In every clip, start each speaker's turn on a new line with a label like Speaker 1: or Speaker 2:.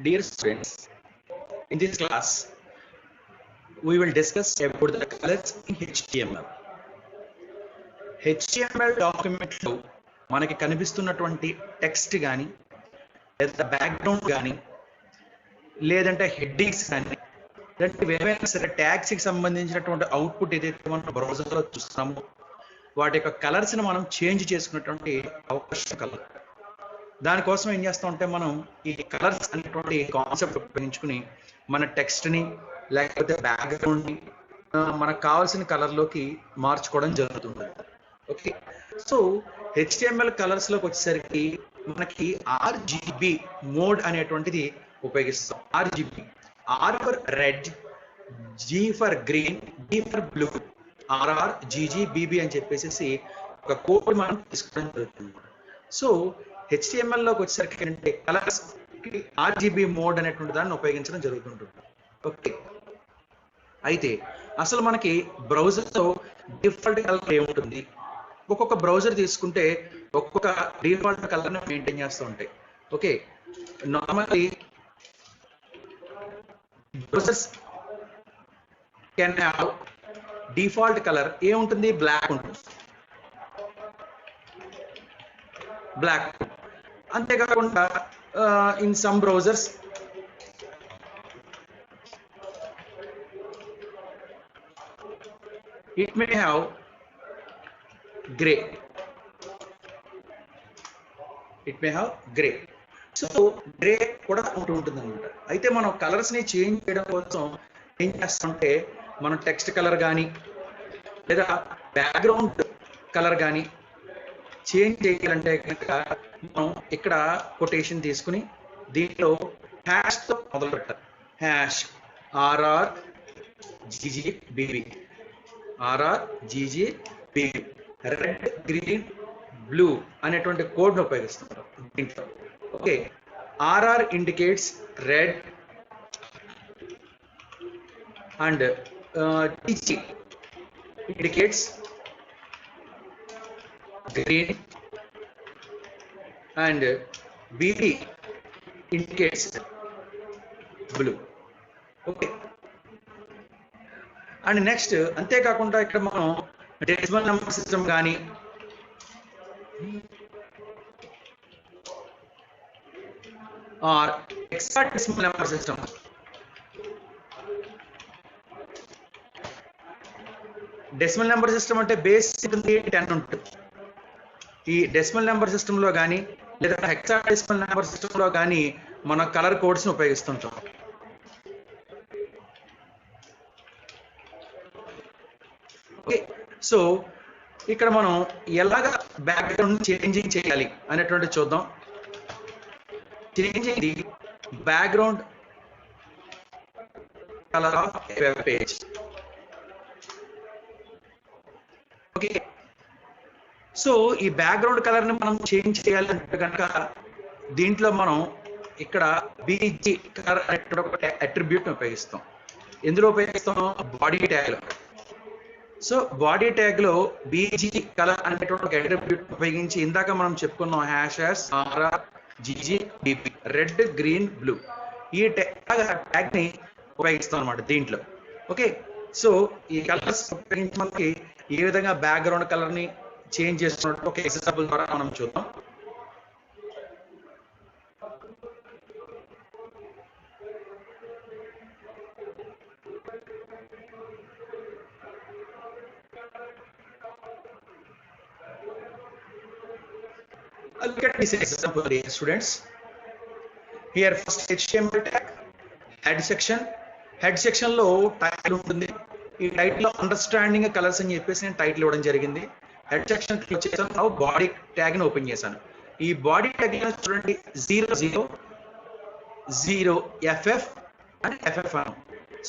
Speaker 1: Dear students, in this class, we will discuss about the colors in HTML. HTML document లో మనకి కనిపిస్తున్నటువంటి text కానీ లేదా background కానీ లేదంటే హెడ్డింగ్స్ కానీ ఇలాంటివి ఏవైనా సరే ట్యాగ్స్కి సంబంధించినటువంటి అవుట్పుట్ ఏదైతే మనం బ్రౌజర్లో చూస్తున్నామో వాటి యొక్క కలర్స్ని మనం చేంజ్ చేసుకున్నటువంటి అవకాశం కలదు. దానికోసం ఏం చేస్తూ ఉంటే మనం ఈ కలర్స్ అనేటువంటి కాన్సెప్ట్ ఉపయోగించుకుని మన టెక్స్ట్ని లేకపోతే బ్యాక్గ్రౌండ్ని మనకు కావాల్సిన కలర్లోకి మార్చుకోవడం జరుగుతుంది. ఓకే, సో HTML కలర్స్లోకి వచ్చేసరికి మనకి RGB మోడ్ అనేటువంటిది ఉపయోగిస్తాం. RGB, R for red, G for green, B for blue, RRGGBB అని చెప్పేసి ఒక కోడ్ మనం తీసుకోవడం జరుగుతుంది. సో HTML లోకి వచ్చేసరికి అంటే కలర్స్ RGB మోడ్ అనేటువంటి దాన్ని ఉపయోగించడం జరుగుతుంటుంది. ఓకే, అయితే అసలు మనకి బ్రౌజర్తో డిఫాల్ట్ కలర్ ఏముంటుంది? ఒక్కొక్క బ్రౌజర్ తీసుకుంటే ఒక్కొక్క డిఫాల్ట్ కలర్ని మెయింటైన్ చేస్తూ ఉంటాయి. Okay, normally browsers can have default colour ఏముంటుంది? బ్లాక్ ఉంటుంది. బ్లాక్. అంతేకాకుండా in some browsers it may have gray. So grey కూడా ఉంటుంది అనమాట. అయితే మనం కలర్స్ని చేంజ్ చేయడం కోసం ఏం చేస్తుంటే మనం టెక్స్ట్ కలర్ కానీ లేదా బ్యాక్గ్రౌండ్ కలర్ కానీ చేంజ్ చేయాలంటే కనుక మనం ఇక్కడ కొటేషన్ తీసుకుని దీంట్లో హ్యాష్తో మొదలు పెట్టాలి. Hash RRGGBB, red, green, blue అనేటువంటి కోడ్ను ఉపయోగిస్తున్నారు దీంట్లో. Okay, RR indicates red and GG indicates green and BD indicates blue. Okay, and next అంతేకాకుండా ఇక్కడ మనం డెసిమల్ నెంబర్ సిస్టమ్ కానీ or hexadecimal number system, decimal number system అంటే బేస్ 10 ఉంటుంది. ఈ డెసిమల్ నెంబర్ సిస్టంలో కానీ లేదా హెక్సాడెసిమల్ నెంబర్ సిస్టంలో కానీ మన కలర్ కోడ్స్ని ఉపయోగిస్తుంటాం. ఓకే, సో ఇక్కడ మనం ఎలాగ బ్యాక్గ్రౌండ్ చేంజింగ్ చేయాలి అనేటువంటి చూద్దాం. Changing the background colour of web page. Okay, so ఈ బ్యాక్గ్రౌండ్ కలర్ని మనం చేంజ్ చేయాలంటే కనుక దీంట్లో మనం ఇక్కడ BG కలర్ అనేటువంటి ఒక అట్రిబ్యూట్ని ఉపయోగిస్తాం. ఎందులో ఉపయోగిస్తాం? బాడీ ట్యాగ్లో. సో బాడీ ట్యాగ్లో BG కలర్ అనేటువంటి ఒక అట్రిబ్యూట్ ఉపయోగించి ఇందాక మనం చెప్పుకున్నాం RRGGBB, రెడ్, గ్రీన్, బ్లూ, ఈ ట్యాగ్ని ఉపయోగిస్తాం అనమాట దీంట్లో. ఓకే, సో ఈ కలర్స్ ఉపయోగించి మనకి ఏ విధంగా బ్యాక్గ్రౌండ్ కలర్ని చేంజ్ చేస్తున్నట్టు ఒక ఎగ్జాంపుల్ ద్వారా మనం చూద్దాం. Look at this example here, students. Here first HTML tag, head section. Head సెక్షన్లో టైటిల్ ఉంటుంది. ఈ టైటిల్లో అండర్స్టాండింగ్ కలర్స్ అని చెప్పేసి నేను టైటిల్ ఇవ్వడం జరిగింది. హెడ్ సెక్షన్ క్లిక్ చేశాను, బాడీ ట్యాగ్ని ఓపెన్ చేశాను. ఈ బాడీ ట్యాగ్ చూడండి 000FF and FF Anu.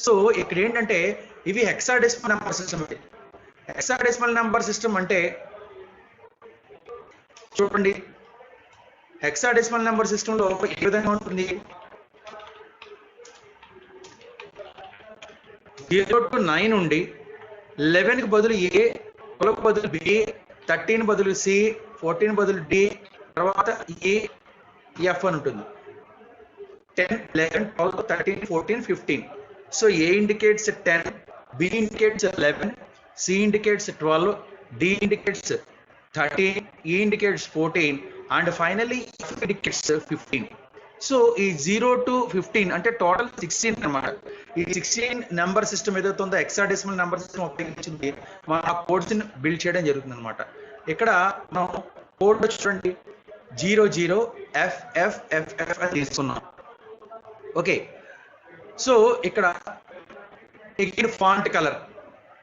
Speaker 1: So ఇక్కడ ఏంటంటే ఇవి hexadecimal number system. Hexadecimal number system అంటే చూడండి, హెక్సాడెసిమల్ నెంబర్ సిస్టంలో ఏ విధంగా ఉంటుంది? 0 to 9 ఉండి 11కి బదులు A, 12కి బదులు B, 13 బదులు C, 14 బదులు D, తర్వాత E, F అని ఉంటుంది. 10, 11, 12, 13, 14, 15. So A indicates 10, B indicates 11, C indicates 12, D indicates 13, E indicates 14, and finally F indicates 15. So ఈ 0 to 15 అంటే టోటల్ 16 అన్నమాట. ఈ 16 నెంబర్ సిస్టమ్ ఏదైతే ఉందో హెక్సాడెసిమల్ నెంబర్ సిస్టమ్ ఉపయోగించింది మన కోడ్స్ ని బిల్డ్ చేయడం జరుగుతుంది అనమాట. ఇక్కడ మనం కోడ్ చూడండి 00FFFF అని తీసుకున్నాం. ఓకే, సో ఇక్కడ ఫాంట్ కలర్,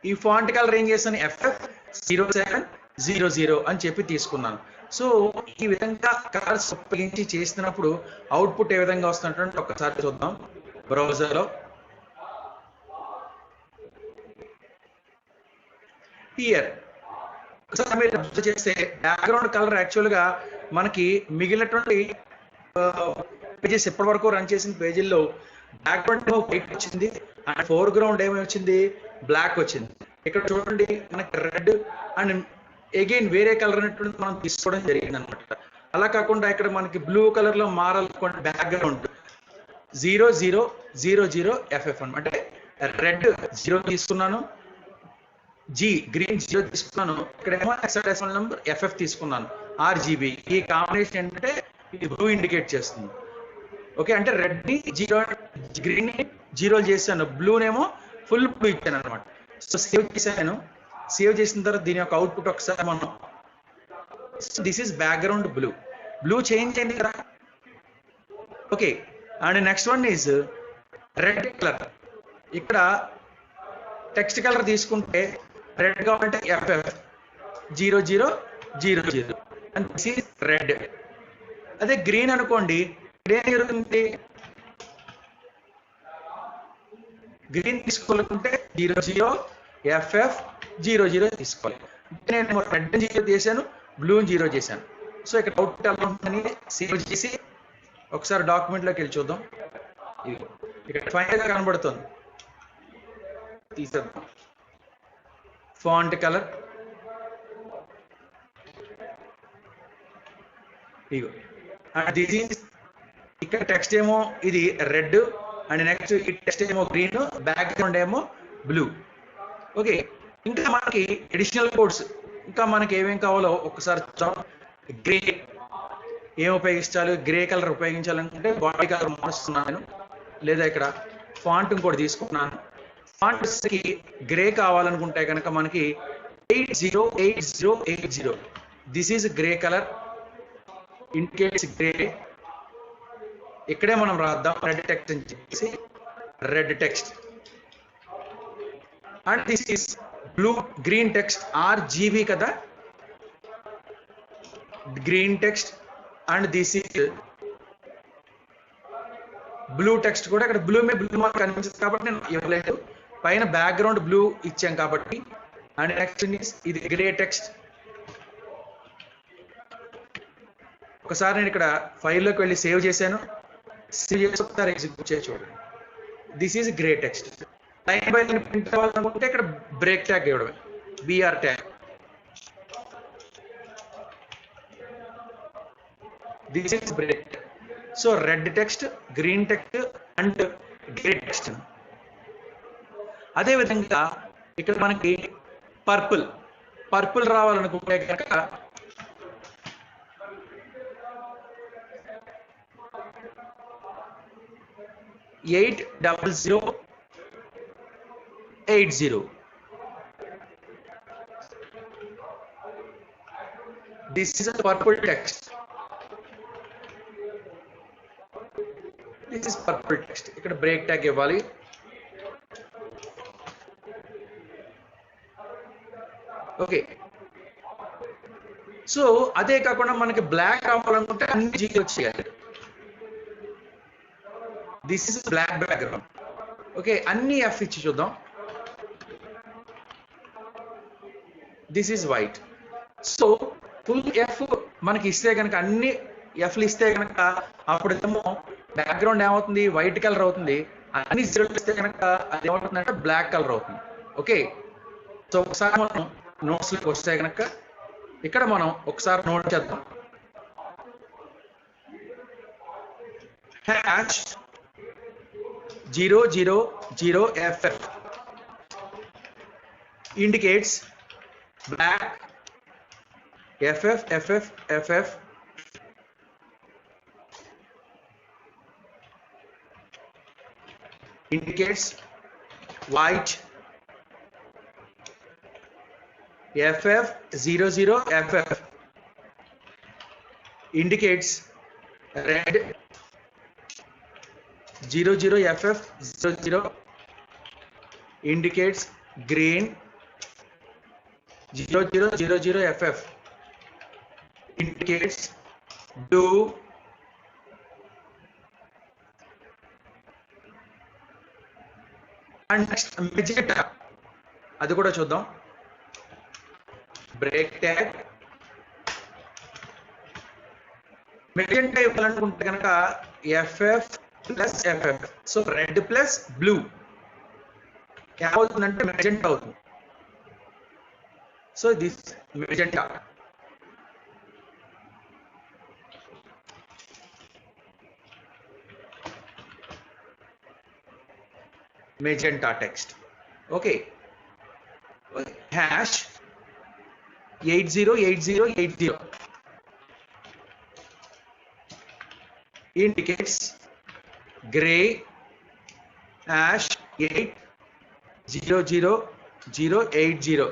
Speaker 1: ఈ ఫాంట్ కలర్ ఏం చేస్తాను FF0700 అని చెప్పి తీసుకున్నాను. సో ఈ విధంగా కలర్స్ ఉపయోగించి చేసినప్పుడు అవుట్పుట్ ఏ విధంగా వస్తుందంటే ఒకసారి చూద్దాం బ్రౌజర్లో. హియర్ ఒకసారి మీరు అబ్జర్వ్ చేస్తే బ్యాక్గ్రౌండ్ కలర్ యాక్చువల్గా మనకి మిగిలినటువంటి పేజెస్ ఇప్పటి వరకు రన్ చేసిన పేజీల్లో బ్యాక్గ్రౌండ్ వైట్ వచ్చింది అండ్ ఫోర్గ్రౌండ్ ఏమి వచ్చింది, బ్లాక్ వచ్చింది. ఇక్కడ చూడండి మనకి రెడ్ అండ్ అగైన్ వేరే కలర్ అనేటువంటి మనం తీసుకోవడం జరిగింది అనమాట. అలా కాకుండా ఇక్కడ మనకి బ్లూ కలర్ లో మారాలనుకోండి బ్యాక్గ్రౌండ్ 0000FF అంటే రెడ్ 0 తీసుకున్నాను, గ్రీన్ 0 తీసుకున్నాను, ఇక్కడేమో హెక్సాడెసిమల్ నెంబర్ FF తీసుకున్నాను, RGB. ఈ కాంబినేషన్ ఏంటంటే ఇది బ్లూ ఇండికేట్ చేస్తుంది. ఓకే, అంటే రెడ్ ని 0, గ్రీన్ ని 0 చేశాను, బ్లూనేమో ఫుల్ బ్లూ ఇచ్చాను అనమాట. సో సేవ్ చేశాను. సేవ్ చేసిన తర్వాత దీని యొక్క అవుట్పుట్ ఒకసారి మనం, this is background blue, blue change అయింది కదా. Okay, and next one is red colour. ఇక్కడ టెక్స్ట్ కలర్ తీసుకుంటే రెడ్ కావాలంటే FF0000 and this is red. అదే గ్రీన్ అనుకోండి, ఏం జరుగుతుంది, గ్రీన్ తీసుకోవాలనుకుంటే 00FF00 తీసుకోవాలి. నేను రెడ్ 0 చేశాను, బ్లూ 0 చేశాను. సో ఇక్కడ అవుట్పుట్ ఎలా ఉంటుందని సేవ్ చేసి ఒకసారి డాక్యుమెంట్లోకి వెళ్ళి చూద్దాం. ఇక్కడ ఫైనల్ గా కనబడుతుంది, తీసేద్దాం. Font colour ego, and this is ఇక్కడ టెక్స్ట్ ఏమో ఇది రెడ్ అండ్ నెక్స్ట్ ఈ టెక్స్ట్ ఏమో గ్రీన్, బ్యాక్గ్రౌండ్ ఏమో బ్లూ. ఓకే, ఇంకా మనకి అడిషనల్ కోడ్స్ ఇంకా మనకి ఏమేం కావాలో ఒకసారి చూద్దాం. గ్రే ఏం ఉపయోగించాలి, గ్రే కలర్ ఉపయోగించాలనుకుంటే బాడీ కలర్ మారుస్తున్నాను, లేదా ఇక్కడ ఫాంట్ ఇంకోటి తీసుకున్నాను. ఫాంట్స్ కి గ్రే కావాలనుకుంటే కనుక మనకి 808080 this is grey colour, indicates grey. ఇక్కడే మనం రాద్దాం రెడ్ టెక్స్ట్ అని చెప్పేసి red text. And this is blue green text, RGB కదా green text. And this is blue text కూడా, ఇక్కడ బ్లూ మార్క్ కనిపించదు కాబట్టి నేను ఇవ్వలేదు, పైన బ్యాక్గ్రౌండ్ బ్లూ ఇచ్చాం కాబట్టి. అండ్ నెక్స్ట్ ఇది గ్రే టెక్స్ట్. ఒకసారి నేను ఇక్కడ ఫైల్లోకి వెళ్ళి సేవ్ చేశాను, సేవ్ చేసి ఒకసారి ఎగ్జిక్యూట్ చేసి చూడండి. This is grey text. Line by line print అవ్వాలనుకుంటే ఇక్కడ బ్రేక్ ట్యాగ్ ఇవ్వడమే, BR tag. This is break. So red text, green text and grey text. అదే విధంగా ఇక్కడ మనకి పర్పుల్ రావాలనుకుంటే కనుక $80080. This is a purple text. This is purple text. ఇక్కడ బ్రేక్ ట్యాగ్ ఇవ్వాలి. ఓకే, సో అదే కాకుండా మనకి బ్లాక్ రావాలనుకుంటే అన్ని 0 చేయాలి. This is black background. Okay, అన్ని F ఇచ్చి చూద్దాం. This is white. So full F మనకి ఇస్తే కనుక, అన్ని Fలు ఇస్తే కనుక అప్పుడేమో బ్యాక్గ్రౌండ్ ఏమవుతుంది, వైట్ కలర్ అవుతుంది. అన్ని 0 ఇస్తే కనుక అది ఏమవుతుందంటే బ్లాక్ కలర్ అవుతుంది. ఓకే, సో ఒకసారి మనం నోట్స్ లోకి వస్తే కనుక ఇక్కడ మనం ఒకసారి నోట్ చేద్దాం. Hash 000FF indicates black. FF indicates white. FF00FF indicates red. 00FF00 indicates green. 0000FF indicates blue. And next magenta, అది కూడా చూద్దాం. బ్రేక్ ట్యాగ్ మెజెంటా ఇవ్వాలనుకుంటే కనుక FF plus FF, so red plus blue ఏమవుతుందంటే మెజెంటా అవుతుంది. So this magenta. Magenta text. Okay. Hash 808080 indicates gray. Hash 800080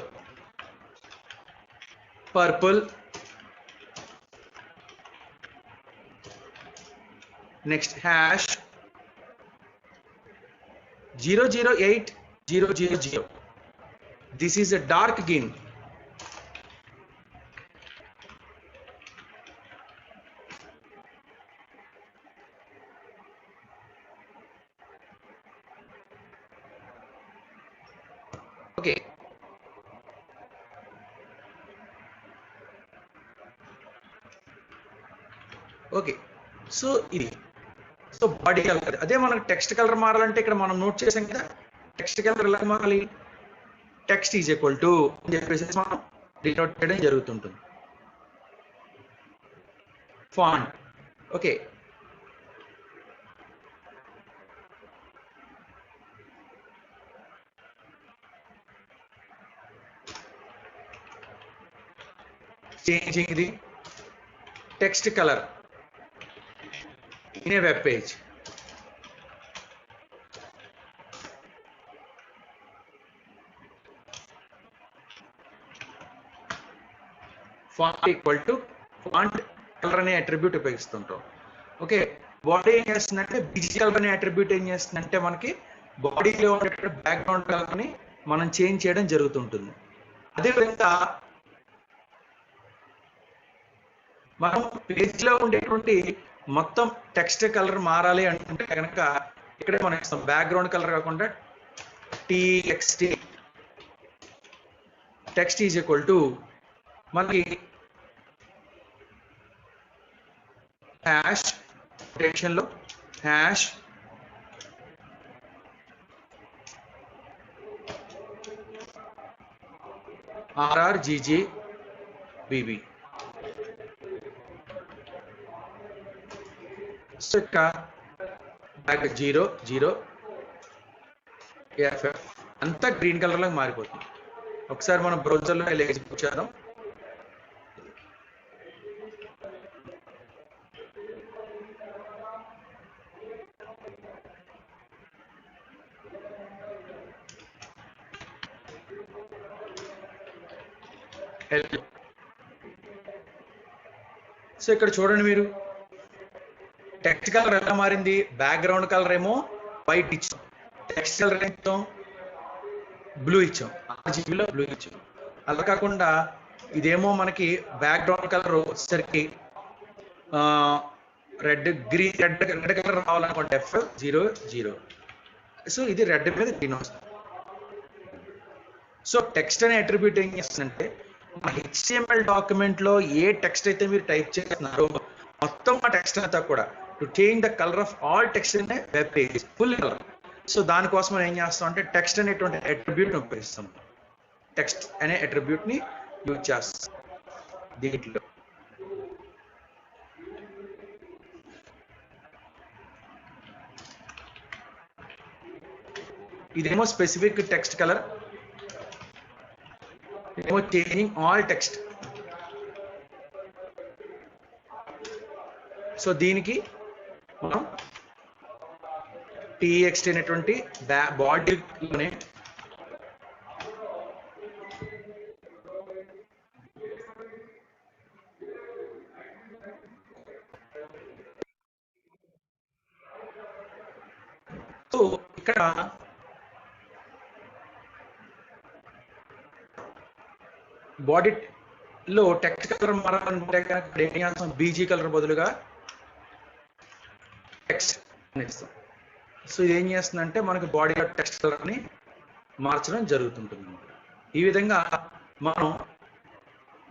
Speaker 1: purple. Next hash 008000. This is a dark green. Okay. Okay. So ఇది so body colour. అదే మనకు text colour మారాలంటే ఇక్కడ మనం note చేసాం కదా, టెక్స్ట్ కలర్ ఎలా మారాలి? టెక్స్ట్ ఈజ్ ఈక్వల్ టు అని చెప్పేసి మనం డినోట్ చేయడం జరుగుతుంటుంది. ఫాంట్. ఓకే. చేంజింగ్ ఇది text colour in a web page. Font equal to font color అనే అట్రిబ్యూట్ ఉపయోగిస్తుంటాం. ఓకే. బాడీ ఏం చేస్తుందంటే బీజీ కలర్ అనే అట్రిబ్యూట్ ఏం చేస్తుందంటే మనకి బాడీలో ఉండే బ్యాక్గ్రౌండ్ కలర్ ని మనం చేంజ్ చేయడం జరుగుతుంటుంది. అదేవిధంగా మనం పేజ్ లో ఉండేటువంటి మొత్తం టెక్స్ట్ కలర్ మారాలి అంటే కనుక ఇక్కడే మనం ఇస్తాం. బ్యాక్గ్రౌండ్ కలర్ కాకుండా TXT text is equal to మనకి హ్యాష్ టెన్షన్ లో హ్యాష్ RRGGBB. సో ఇక్కడ బ్యాక్ 00FF అంతా గ్రీన్ కలర్ లాగా మారిపోతుంది. ఒకసారి మనం బ్రౌజర్లో వెళ్ళి ఎగ్జిక్యూట్ చేద్దాం. సో ఇక్కడ చూడండి మీరు టెక్స్ట్ కలర్ ఎలా మారింది. బ్యాక్గ్రౌండ్ కలర్ ఏమో వైట్ ఇచ్చాం, టెక్స్ట్ కలర్ ఇచ్చాం బ్లూ ఇచ్చాం, RGBలో బ్లూ ఇచ్చాం. అలా కాకుండా ఇదేమో మనకి బ్యాక్గ్రౌండ్ కలర్ వచ్చేసరికి రెడ్ గ్రీన్ రెడ్ కలర్ రావాలనుకోండి F00. సో ఇది రెడ్ మీద గ్రీన్ వస్తుంది. సో టెక్స్ట్ అనే అట్రిబ్యూట్ ఏం చేస్తుందంటే HTML డాక్యుమెంట్ లో ఏ టెక్స్ట్ అయితే మీరు టైప్ చేస్తున్నారో మొత్తం ఆ టెక్స్ట్ అంతా కూడా to change the colour of all text in web page full colour. So దానికోసం మనం ఏం చేస్తాం అంటే టెక్స్ట్ అనేటువంటి అట్రిబ్యూట్ ఉపయోగిస్తాం. టెక్స్ట్ అనే అట్రిబ్యూట్ ని యూజ్ చేస్తాం దీంట్లో. ఇదేమో స్పెసిఫిక్ టెక్స్ట్ కలర్, ఇదేమో చేంజింగ్ ఆల్ టెక్స్ట్. సో దీనికి మనం txt అనేటువంటి బాడీలోనే సో ఇక్కడ బాడీలో టెక్స్ట్ కలర్ మారాలంటే కనుక బీజీ కలర్ బదులుగా టెక్స్ట్ అని ఇస్తాం. సో ఇది ఏం చేస్తుందంటే మనకి బాడీ టెక్స్ట్ కలర్ని మార్చడం జరుగుతుంటుంది. ఈ విధంగా మనం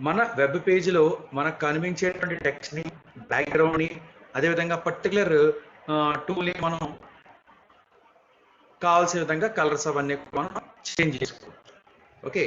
Speaker 1: మన వెబ్ పేజీలో మనకు కనిపించేటువంటి టెక్స్ట్ని, బ్యాక్గ్రౌండ్ని, అదేవిధంగా పర్టికులర్ టూల్ని మనం కావాల్సిన విధంగా కలర్స్ అవన్నీ మనం చేంజ్ చేసుకోవచ్చు. ఓకే.